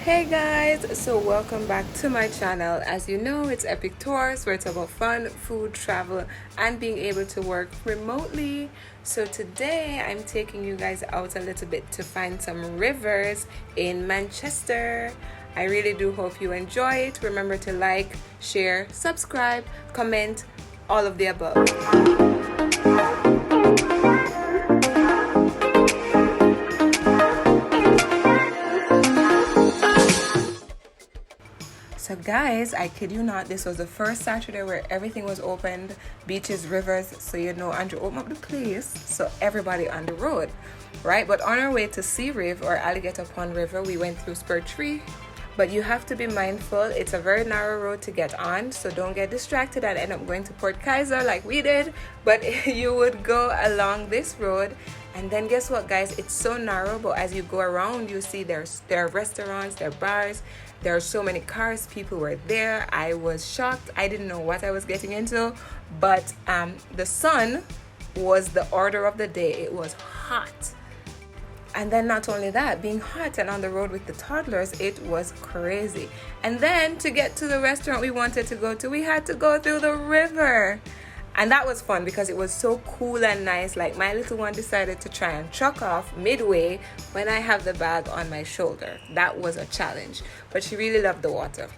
Hey guys, so welcome back to my channel. As you know, it's EpicTourzZ, where it's about fun, food, travel, and being able to work remotely. So today I'm taking you guys out a little bit to find some rivers in Manchester. I really do hope you enjoy it. Remember to like, share, subscribe, comment, all of the above. So guys, I kid you not, this was the first Saturday where everything was opened, beaches, rivers, so Andrew opened up the place, so everybody on the road, right? But on our way to Searive or Alligator Pond River, we went through Spur Tree. But you have to be mindful, it's a very narrow road to get on, so don't get distracted and end up going to Port Kaiser like we did. But you would go along this road, and then guess what guys, it's so narrow, but as you go around you see there are restaurants, there are bars, there are so many cars, people were there. I was shocked, I didn't know what I was getting into, but the sun was the order of the day. It was hot. And then not only that, being hot and on the road with the toddlers, it was crazy. And then to get to the restaurant we wanted to go to, we had to go through the river. And that was fun because it was so cool and nice. Like my little one decided to try and truck off midway when I have the bag on my shoulder. That was a challenge, but she really loved the water.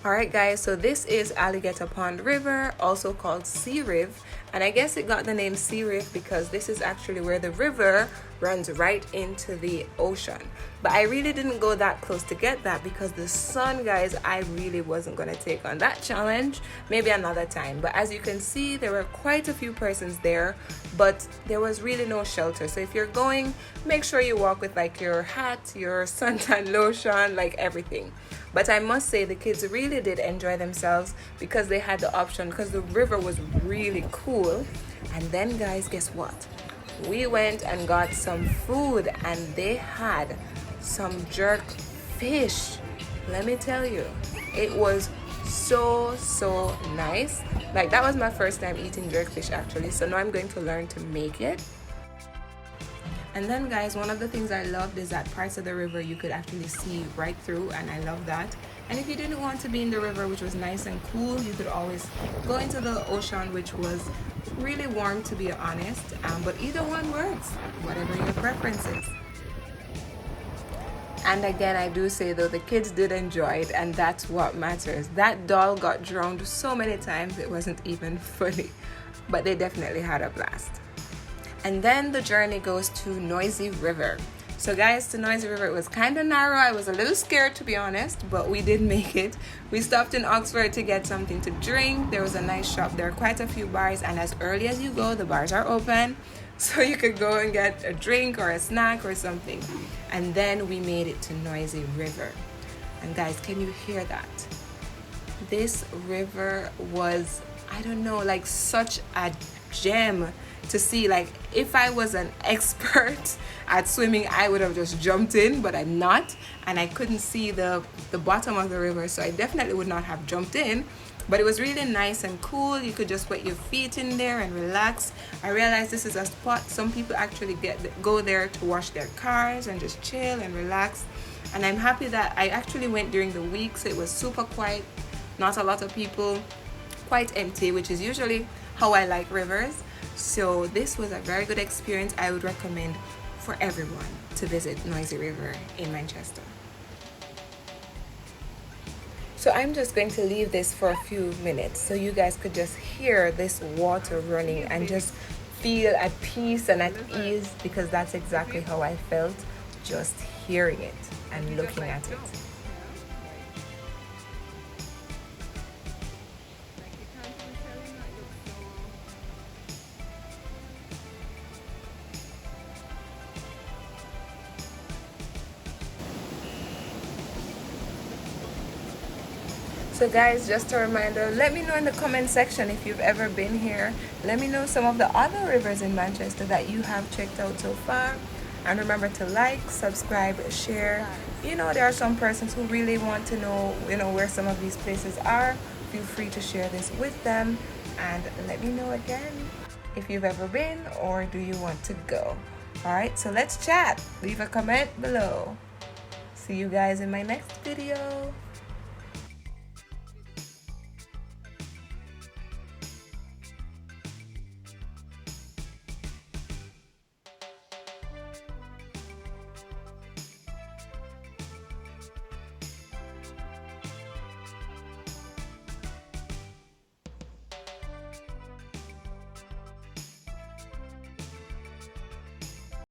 Alright guys, so this is Alligator Pond River, also called Searive, and I guess it got the name Searive because this is actually where the river runs right into the ocean. But I really didn't go that close to get that because the sun, guys, I really wasn't going to take on that challenge. Maybe another time. But as you can see, there were quite a few persons there, but there was really no shelter. So if you're going, make sure you walk with like your hat, your suntan lotion, like everything. But I must say the kids really did enjoy themselves because they had the option, because the river was really cool. And then guys, guess what? We went and got some food and they had some jerk fish. Let me tell you, it was so nice. Like that was my first time eating jerk fish actually, so now I'm going to learn to make it. And then guys, one of the things I loved is that parts of the river you could actually see right through, and I love that. And if you didn't want to be in the river, which was nice and cool, you could always go into the ocean, which was really warm to be honest. But either one works, whatever your preference is. And again, I do say though, the kids did enjoy it, and that's what matters. That doll got drowned so many times it wasn't even funny, but they definitely had a blast. And then the journey goes to Noisy River. So guys, to Noisy River, it was kind of narrow. I was a little scared to be honest, but we did make it. We stopped in Oxford to get something to drink. There was a nice shop. There are quite a few bars, and as early as you go, the bars are open. So you could go and get a drink or a snack or something. And then we made it to Noisy River. And guys, can you hear that? This river was, I don't know, like such a gem to see. Like if I was an expert at swimming, I would have just jumped in, but I'm not, and I couldn't see the bottom of the river, so I definitely would not have jumped in. But it was really nice and cool. You could just put your feet in there and relax. I realized this is a spot some people actually go there to wash their cars and just chill and relax. And I'm happy that I actually went during the week, so it was super quiet, not a lot of people, quite empty, which is usually how I like rivers. So this was a very good experience. I would recommend for everyone to visit Noisy River in Manchester. So I'm just going to leave this for a few minutes so you guys could just hear this water running and just feel at peace and at ease, because that's exactly how I felt just hearing it and looking at it. So guys, just a reminder, let me know in the comment section if you've ever been here. Let me know some of the other rivers in Manchester that you have checked out so far. And remember to like, subscribe, share. You know, there are some persons who really want to know, where some of these places are. Feel free to share this with them. And let me know again if you've ever been, or do you want to go. Alright, so let's chat. Leave a comment below. See you guys in my next video.